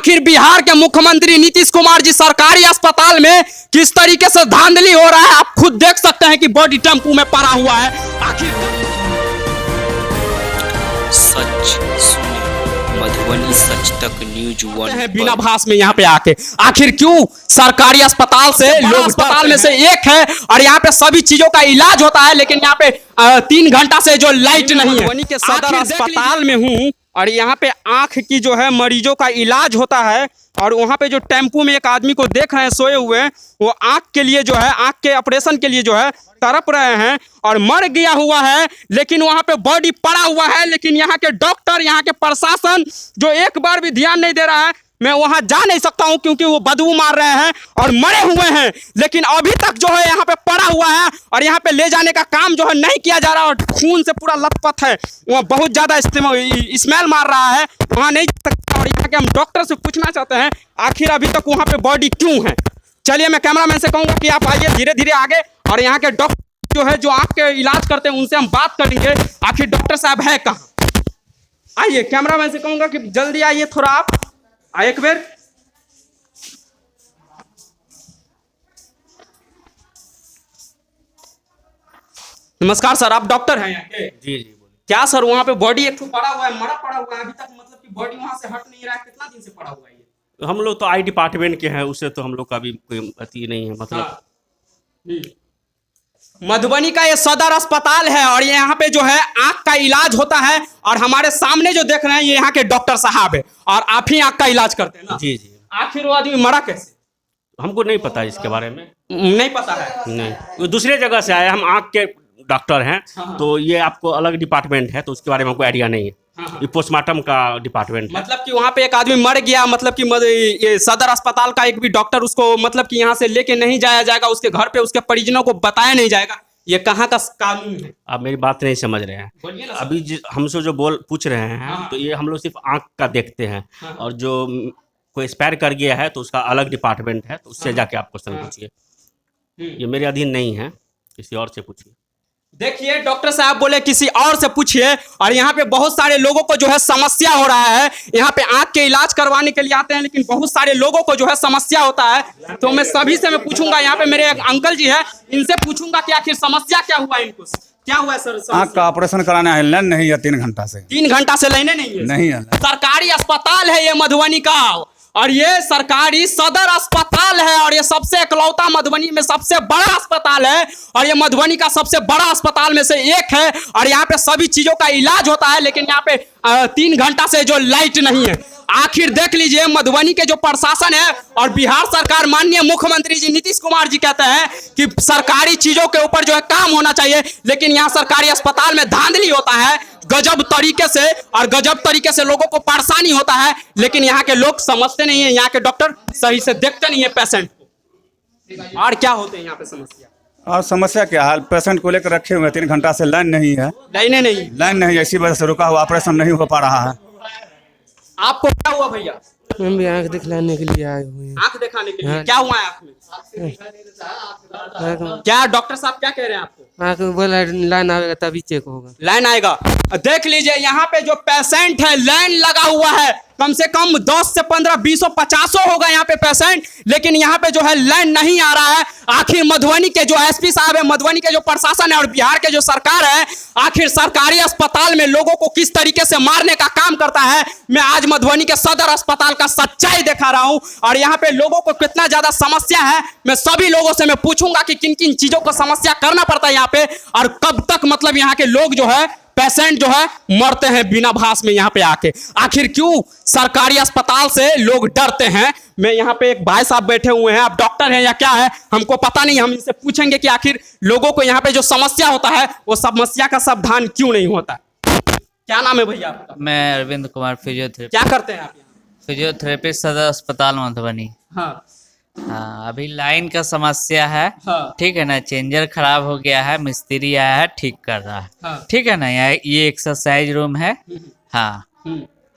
आखिर बिहार के मुख्यमंत्री नीतीश कुमार जी सरकारी अस्पताल में किस तरीके से धांधली हो रहा है आप खुद देख सकते हैं कि बॉडी टेम्पू में पड़ा हुआ है। आखिर सच सुने मधुबनी सच तक न्यूज वन है बिना भास में यहाँ पे आके आखिर क्यों सरकारी अस्पताल से लोग अस्पताल में से एक है और यहाँ पे सभी चीजों का इलाज होता है, लेकिन यहाँ पे 3 घंटा से जो लाइट नहीं है। मधुबनी के सदर अस्पताल में हूँ और यहाँ पे आंख की जो है मरीजों का इलाज होता है और वहाँ पे जो टेम्पू में एक आदमी को देख रहे हैं सोए हुए, वो आंख के लिए जो है आंख के ऑपरेशन के लिए जो है तड़प रहे हैं और मर गया हुआ है, लेकिन वहाँ पे बॉडी पड़ा हुआ है। लेकिन यहाँ के डॉक्टर, यहाँ के प्रशासन जो एक बार भी ध्यान नहीं दे रहा है। मैं वहाँ जा नहीं सकता हूँ क्योंकि वो बदबू मार रहे हैं और मरे हुए हैं, लेकिन अभी तक जो है यहाँ पे पड़ा हुआ है और यहाँ पे ले जाने का काम जो है नहीं किया जा रहा और खून से पूरा लथपथ है। वहाँ बहुत ज़्यादा स्मेल मार रहा है, वहाँ नहीं जा सकता। और यहाँ के हम डॉक्टर से पूछना चाहते हैं आखिर अभी तक वहाँ पे बॉडी क्यों है। चलिए मैं कैमरामैन से कहूँगा कि आप आइए धीरे धीरे आगे और यहाँ के डॉक्टर जो है जो आँख के इलाज करते हैं उनसे हम बात करेंगे आखिर डॉक्टर साहब है कहाँ। आइए कैमरामैन से कहूँगा कि जल्दी आइए थोड़ा आप एक बेर। नमस्कार सर, आप डॉक्टर हैं यहाँ के? जी जी बोलिए। क्या सर वहाँ पे बॉडी एक पड़ा हुआ है, मरा पड़ा हुआ है अभी तक, मतलब कि बॉडी वहाँ से हट नहीं रहा है, कितना दिन से पड़ा हुआ है ये? हम लोग तो आई डिपार्टमेंट के हैं, उससे तो हम लोग का भी कोई अति नहीं है मतलब। हाँ। मधुबनी का ये सदर अस्पताल है और यहाँ पे जो है आंख का इलाज होता है और हमारे सामने जो देख रहे हैं ये यहाँ के डॉक्टर साहब है और आप ही आंख का इलाज करते हैं ना? जी जी। आखिर वो आदमी मरा कैसे? हमको नहीं पता इसके बारे में। नहीं पता है? नहीं, वो दूसरे जगह से आया, हम आंख के डॉक्टर हैं। हाँ। तो ये आपको अलग डिपार्टमेंट है तो उसके बारे में हमको आइडिया नहीं है। हाँ। ये पोस्टमार्टम का डिपार्टमेंट है। मतलब कि वहाँ पे एक आदमी मर गया, मतलब कि ये सदर अस्पताल का एक भी डॉक्टर उसको मतलब कि यहाँ से लेके नहीं जाया जाएगा, उसके घर पे उसके परिजनों को बताया नहीं जाएगा, ये कहाँ का कानून है? आप मेरी बात नहीं समझ रहे हैं। बोलिए ना। अभी हमसे जो पूछ रहे हैं हाँ। तो ये हम लोग सिर्फ आंख का देखते हैं। हाँ। और जो कोई एक्सपायर कर गया है तो उसका अलग डिपार्टमेंट है, तो उससे हाँ। जाके आप क्वेश्चन हाँ। पूछिए। ये मेरे अधीन नहीं है, किसी और से पूछिए। देखिए डॉक्टर साहब बोले किसी और से पूछिए और यहाँ पे बहुत सारे लोगों को जो है समस्या हो रहा है। यहाँ पे आंख के इलाज करवाने के लिए आते हैं, लेकिन बहुत सारे लोगों को जो है समस्या होता है। तो मैं सभी से मैं पूछूंगा, यहाँ पे मेरे एक अंकल जी है, इनसे पूछूंगा कि आखिर समस्या क्या हुआ इनको, क्या हुआ है सर? आँख का ऑपरेशन कराना है, लाइन नहीं है 3 घंटा से। 3 घंटा से लाइने नहीं है? नहीं है। सरकारी अस्पताल है ये मधुबनी का और ये सरकारी सदर अस्पताल है और ये सबसे इकलौता मधुबनी में सबसे बड़ा अस्पताल है और ये मधुबनी का सबसे बड़ा अस्पताल में से एक है और यहाँ पे सभी चीजों का इलाज होता है, लेकिन यहाँ पे 3 घंटा से जो लाइट नहीं है। आखिर देख लीजिए मधुबनी के जो प्रशासन है और बिहार सरकार, माननीय मुख्यमंत्री जी नीतीश कुमार जी कहते हैं कि सरकारी चीजों के ऊपर जो है काम होना चाहिए, लेकिन यहाँ सरकारी अस्पताल में धांधली होता है गजब तरीके से और गजब तरीके से लोगों को परेशानी होता है, लेकिन यहाँ के लोग समझते नहीं है, यहाँ के डॉक्टर सही से देखते नहीं है पेशेंट को। और क्या होते हैं यहाँ पे समस्या? और समस्या क्या है, पेशेंट को लेकर रखे हुए हैं, 3 घंटा से लाइन नहीं है। लाइने नहीं? लाइन नहीं है, इसी वजह से रुका हुआ, ऑपरेशन नहीं हो पा रहा है। आपको क्या हुआ भैया? हम भी आँख दिखलाने के लिए आए हुए हैं। आंख दिखाने के लिए? क्या हुआ है आंख में? क्या डॉक्टर साहब क्या कह रहे हैं आपको? आँख में बोला लाइन आएगा तभी चेक होगा। लाइन आएगा? देख लीजिए यहाँ पे जो पेशेंट है लाइन लगा हुआ है, कम से कम 10 से 15 20 50 होगा यहाँ पे पेशेंट, लेकिन यहाँ पे जो है लाइन नहीं आ रहा है। आखिर मधुबनी के जो एसपी साहब है, मधुबनी के जो प्रशासन है और बिहार के जो सरकार है, आखिर सरकारी अस्पताल में लोगों को किस तरीके से मारने का काम करता है। मैं आज मधुबनी के सदर अस्पताल का सच्चाई दिखा रहा हूँ और यहाँ पे लोगों को कितना ज्यादा समस्या है। मैं सभी लोगों से मैं पूछूंगा कि किन किन चीजों को समस्या करना पड़ता है यहाँ पे और कब तक मतलब यहाँ के लोग जो है पेशेंट जो है मरते हैं बिना भास में यहाँ पे आके। आखिर क्यों सरकारी अस्पताल से लोग डरते हैं? मैं यहाँ पे एक भाई साहब बैठे हुए हैं, आप डॉक्टर हैं या क्या है हमको पता नहीं, हम इनसे पूछेंगे कि आखिर लोगों को यहाँ पे जो समस्या होता है वो समस्या का समाधान क्यों नहीं होता। क्या नाम है भैया आपका? मैं अरविंद कुमार, फिजियोथेरेपी। क्या करते हैं आप यहाँ? फिजियोथेरेपिस्ट सदर अस्पताल मधुबनी। हाँ हाँ, अभी लाइन का समस्या है। हाँ। ठीक है ना, चेंजर खराब हो गया है, मिस्त्री आया है ठीक कर रहा है। हाँ। ठीक है ना, ये एक्सरसाइज रूम है। हाँ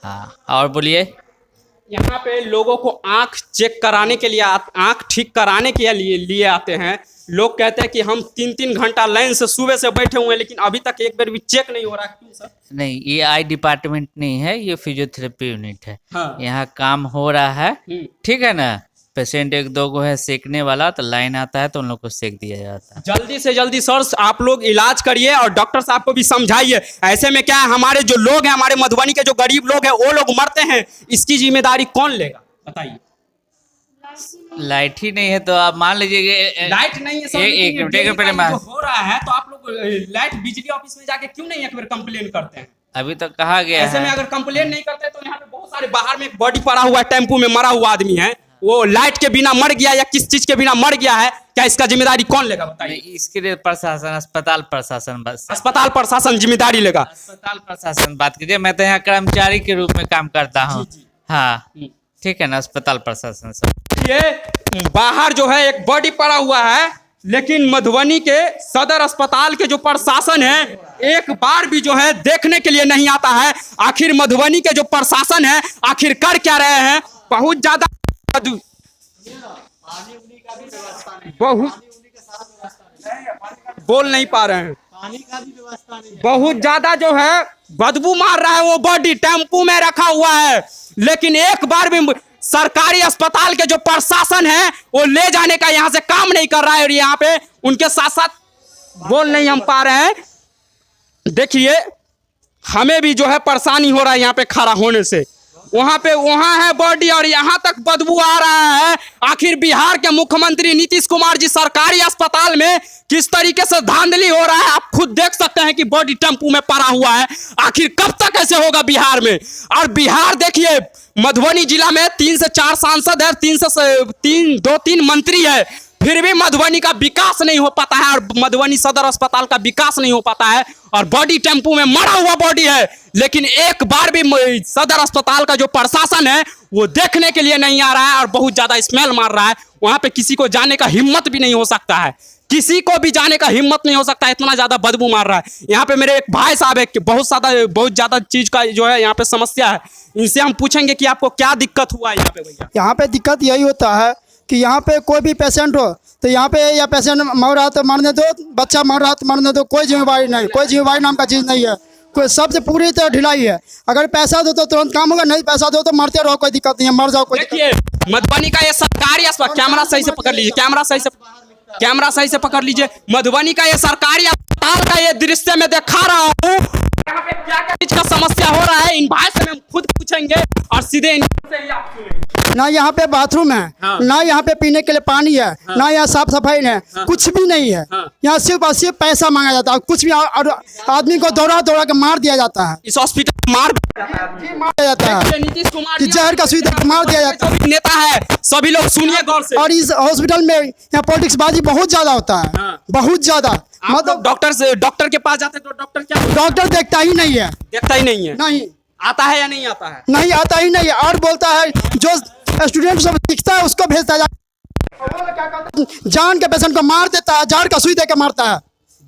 हाँ, और बोलिए। यहाँ पे लोगों को आंख चेक कराने के लिए, आंख ठीक कराने के लिए आते हैं लोग कहते हैं कि हम 3-3 घंटा लाइन से सुबह से बैठे हुए हैं, लेकिन अभी तक एक बार भी चेक नहीं हो रहा है। क्यों सर? नहीं, ये आई डिपार्टमेंट नहीं है, ये फिजियोथेरेपी यूनिट है। हाँ। यहाँ काम हो रहा है, ठीक है ना। पेशेंट 1-2 को है सेकने वाला, तो लाइन आता है तो उन लोग को सेक दिया जाता है। जल्दी से जल्दी सर आप लोग इलाज करिए और डॉक्टर साहब को भी समझाइए। ऐसे में क्या है, हमारे जो लोग हैं, हमारे मधुबनी के जो गरीब लोग हैं, वो लोग मरते हैं, इसकी जिम्मेदारी कौन लेगा बताइए? लाइट ही नहीं है तो आप मान लीजिए लाइट नहीं है सर, एक लेकिन मिनट डेली का मान जो हो रहा है, तो आप लोग लाइट बिजली ऑफिस में जाके क्यों नहीं एक बार कंप्लेन करते हैं? अभी तो कहा गया ऐसे में है। अगर कंप्लेन नहीं करते तो यहाँ पे बहुत सारे बाहर में एक बॉडी पड़ा हुआ है, टेम्पो में मरा हुआ आदमी है, वो लाइट के बिना मर गया या किस चीज के बिना मर गया है, क्या इसका जिम्मेदारी कौन लेगा बताइए? इसके लिए प्रशासन, अस्पताल प्रशासन, बस अस्पताल प्रशासन जिम्मेदारी लेगा। अस्पताल प्रशासन बात कीजिए। मैं तो यहाँ कर्मचारी के रूप में काम करता हूँ। हाँ, ठीक है ना, अस्पताल प्रशासन सब। ये बाहर जो है एक बॉडी पड़ा हुआ है, लेकिन मधुबनी के सदर अस्पताल के जो प्रशासन है एक बार भी जो है देखने के लिए नहीं आता है। आखिर मधुबनी के जो प्रशासन है आखिर कर क्या रहे हैं? बहुत ज्यादा बहुत बोल नहीं पा रहे हैं। बहुत ज्यादा जो है बदबू मार रहा है वो बॉडी, टेम्पू में रखा हुआ है, लेकिन एक बार भी सरकारी अस्पताल के जो प्रशासन है वो ले जाने का यहाँ से काम नहीं कर रहा है। और यहाँ पे उनके साथ साथ बोल नहीं हम पा रहे हैं। देखिए हमें भी जो है परेशानी हो रहा है यहाँ पे खड़ा होने से। वहाँ है बॉडी और यहाँ तक बदबू आ रहा है। आखिर बिहार के मुख्यमंत्री नीतीश कुमार जी सरकारी अस्पताल में किस तरीके से धांधली हो रहा है आप खुद देख सकते हैं कि बॉडी टेम्पू में पड़ा हुआ है। आखिर कब तक ऐसे होगा बिहार में? और बिहार देखिए, मधुबनी जिला में 3 से 4 सांसद है, 2-3 मंत्री है, फिर भी मधुबनी का विकास नहीं हो पाता है और मधुबनी सदर अस्पताल का विकास नहीं हो पाता है। और बॉडी टेम्पू में मरा हुआ बॉडी है, लेकिन एक बार भी सदर अस्पताल का जो प्रशासन है वो देखने के लिए नहीं आ रहा है और बहुत ज्यादा स्मेल मार रहा है। वहां पे किसी को जाने का हिम्मत भी नहीं हो सकता है, किसी को भी जाने का हिम्मत नहीं हो सकता है, इतना ज्यादा बदबू मार रहा है। यहाँ पे मेरे एक भाई साहब है, बहुत ज्यादा चीज का जो है यहाँ पे समस्या है। इनसे हम पूछेंगे कि आपको क्या दिक्कत हुआ है यहाँ पे? भैया यहाँ पे दिक्कत यही होता है कि यहाँ पे कोई भी पेशेंट हो तो यहाँ पे या पेशेंट मर रहा तो मरने दो, बच्चा मर रहा तो मरने दो, कोई जिम्मेवारी नहीं, कोई जिम्मेवारी नाम का चीज़ नहीं है। कोई सबसे पूरी तरह ढिलाई है। अगर पैसा दो तो तुरंत काम होगा, नहीं पैसा दो तो मरते रहो, कोई दिक्कत नहीं है, मर जाओ कोई। देखिए मधुबनी का ये सरकारी अस्पताल, कैमरा सही से पकड़ लीजिए, कैमरा सही से पकड़ लीजिए। मधुबनी का ये सरकारी अस्पताल का ये दृश्य में दिखा रहा हूँ, यहाँ पे क्या क्या चीज का समस्या हो रहा है इन भाई से हम खुद पूछेंगे और सीधे इनसे ही आप सुनेंगे। ना यहाँ पे बाथरूम है, ना यहाँ पे पीने के लिए पानी है, ना यहाँ साफ सफाई है, कुछ भी नहीं है। यहाँ सिर्फ और सिर्फ पैसा मांगा जाता है, कुछ भी, और आदमी को दौड़ा के मार दिया जाता है। इस हॉस्पिटल मार दिया जाता है, नीतीश कुमार कि जहर का सुई देकर मार दिया जाता है। जो भी नेता है सभी लोग सुनिए गौर से। और इस हॉस्पिटल में यहाँ पॉलिटिक्स बाजी बहुत ज्यादा होता है, बहुत ज्यादा। मतलब डॉक्टर के पास जाते तो डॉक्टर क्या डॉक्टर देखता ही नहीं है, देखता ही नहीं है? नहीं आता है या नहीं आता है? नहीं आता ही नहीं है। और बोलता है जो स्टूडेंट सब दिखता है उसको भेजता है, जान के पेशेंट को मार देता है, जहर का सुई देकर मारता है।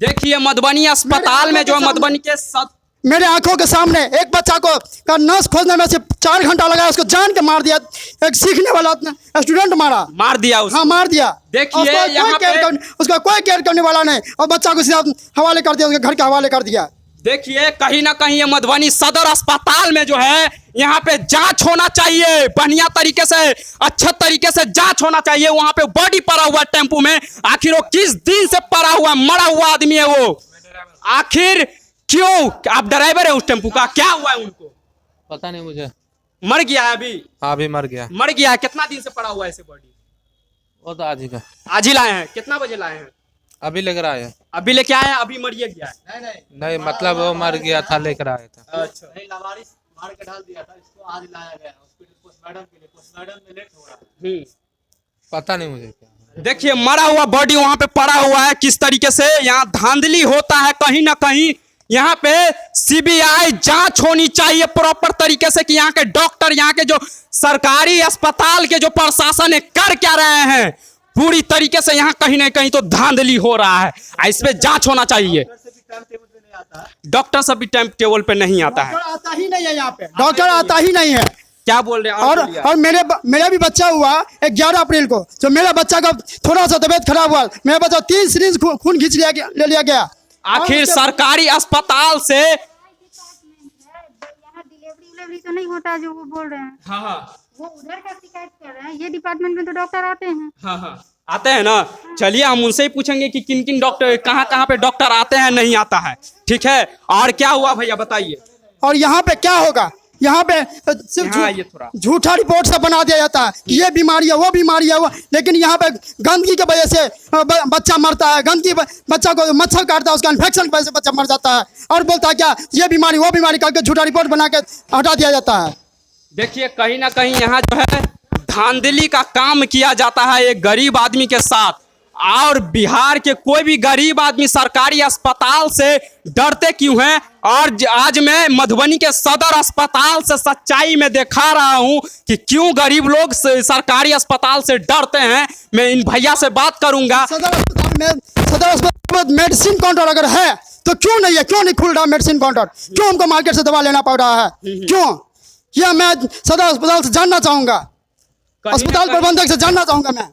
देखिए मधुबनी अस्पताल में जो मधुबनी के मेरे आंखों के सामने एक बच्चा को नस खोदने में से 4 घंटा लगा, उसको जान के मार दिया। एक सीखने वाला स्टूडेंट मार दिया उसको। हाँ मार दिया। देखिए यहाँ पे उसका कोई केयर करने वाला नहीं और बच्चा को सीधा हवाले कर दिया, उसके घर के हवाले कर दिया। देखिए कहीं ना कहीं ये मधुबनी सदर अस्पताल में जो है यहाँ पे जांच होना चाहिए, बढ़िया तरीके से, अच्छे तरीके से जांच होना चाहिए। वहां पे बॉडी पड़ा हुआ टेम्पू में, आखिर वो किस दिन से पड़ा हुआ मरा हुआ आदमी है वो? आखिर क्यों? आप ड्राइवर है उस टेम्पू का, क्या हुआ है उनको? पता नहीं मुझे। मर गया है अभी? हाँ अभी मर गया। मर गया है। कितना दिन से पड़ा हुआ है ऐसे बॉडी? वो तो आज ही का। आज ही लाए हैं? कितना बजे लाए हैं? अभी लेकर आए हैं। अभी लेके आए हैं? अभी मरिए गया है? नहीं मतलब वो मर गया था, लेकर आया था। अच्छा, लावारिस मार के डाल दिया था, इसको आज लाया गया हॉस्पिटल पोस्टमार्टम के लिए। पोस्टमार्टम में लेट हो रहा है। पता नहीं मुझे क्या। देखिए मरा हुआ बॉडी वहां पे पड़ा हुआ है। किस तरीके से यहाँ धांधली होता है कहीं ना कहीं। यहाँ पे सीबीआई जांच होनी चाहिए प्रॉपर तरीके से कि यहाँ के डॉक्टर, यहाँ के जो सरकारी अस्पताल के जो प्रशासन है कर क्या रहे हैं। पूरी तरीके से यहाँ कहीं ना कहीं तो धांधली हो रहा है, इस पे जांच होना चाहिए। डॉक्टर सब भी टाइम टेबल पे नहीं आता है। आता ही नहीं है यहाँ पे, डॉक्टर आता ही नहीं है। क्या बोल रहे हैं और मेरा भी बच्चा हुआ 11 अप्रैल को, जो मेरा बच्चा का थोड़ा सा तबीयत खराब हुआ, मेरा बच्चा 3 सीरीज खून खींच ले लिया गया। आखिर सरकारी अस्पताल से यहाँ डिलीवरी तो नहीं होता जो वो बोल रहे हैं। हाँ वो उधर का शिकायत कर रहे हैं, ये डिपार्टमेंट में तो डॉक्टर आते हैं। हाँ आते हैं ना। चलिए हम उनसे ही पूछेंगे कि किन किन डॉक्टर कहाँ पे डॉक्टर आते हैं नहीं आता है। ठीक है, और क्या हुआ भैया बताइए। और यहाँ पे क्या होगा, यहाँ पे सिर्फ यहाँ आइए थोड़ा। झूठा रिपोर्ट सब बना दिया जाता है कि ये बीमारी है वो बीमारी है वो, लेकिन यहाँ पे गंदगी की वजह से बच्चा मरता है, गंदगी बच्चा को मच्छर काटता है, उसका इन्फेक्शन की वजह से बच्चा मर जाता है, और बोलता है क्या ये बीमारी वो बीमारी करके झूठा रिपोर्ट बना के हटा दिया जाता है। देखिए कहीं ना कहीं यहाँ जो है धांधली का काम किया जाता है एक गरीब आदमी के साथ, और बिहार के कोई भी गरीब आदमी सरकारी अस्पताल से डरते क्यों हैं। और आज मैं मधुबनी के सदर अस्पताल से सच्चाई में दिखा रहा हूं कि क्यों गरीब लोग सरकारी अस्पताल से डरते हैं। मैं इन भैया से बात करूंगा। सदर अस्पताल में मेडिसिन काउंटर अगर है तो क्यों नहीं है, क्यों नहीं खुल रहा मेडिसिन काउंटर, क्यों हमको मार्केट से दवा लेना पड़ रहा है, क्यों? यह मैं सदर अस्पताल से जानना चाहूंगा, अस्पताल प्रबंधक से जानना चाहूंगा मैं।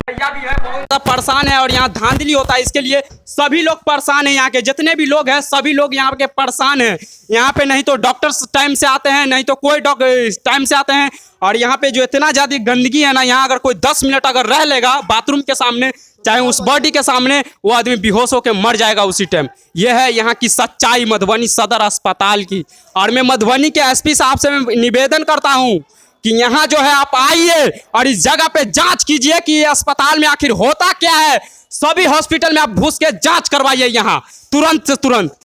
भैया भी है बहुत परेशान है, और यहाँ धांधली होता है, इसके लिए सभी लोग परेशान हैं। यहाँ के जितने भी लोग हैं सभी लोग यहाँ के परेशान हैं। यहाँ पे नहीं तो डॉक्टर्स टाइम से आते हैं, नहीं तो कोई डॉक्टर टाइम से आते हैं। और यहाँ पे जो इतना ज़्यादा गंदगी है ना, यहाँ अगर कोई 10 मिनट अगर रह लेगा बाथरूम के सामने, चाहे उस बॉडी के सामने, वो आदमी बेहोश होकर मर जाएगा उसी टाइम। यह है यहाँ की सच्चाई मधुबनी सदर अस्पताल की। और मैं मधुबनी के एसपी साहब से मैं निवेदन करता हूँ कि यहाँ जो है आप आइए और इस जगह पे जांच कीजिए कि ये अस्पताल में आखिर होता क्या है। सभी हॉस्पिटल में आप घुस के जांच करवाइए यहाँ तुरंत से तुरंत।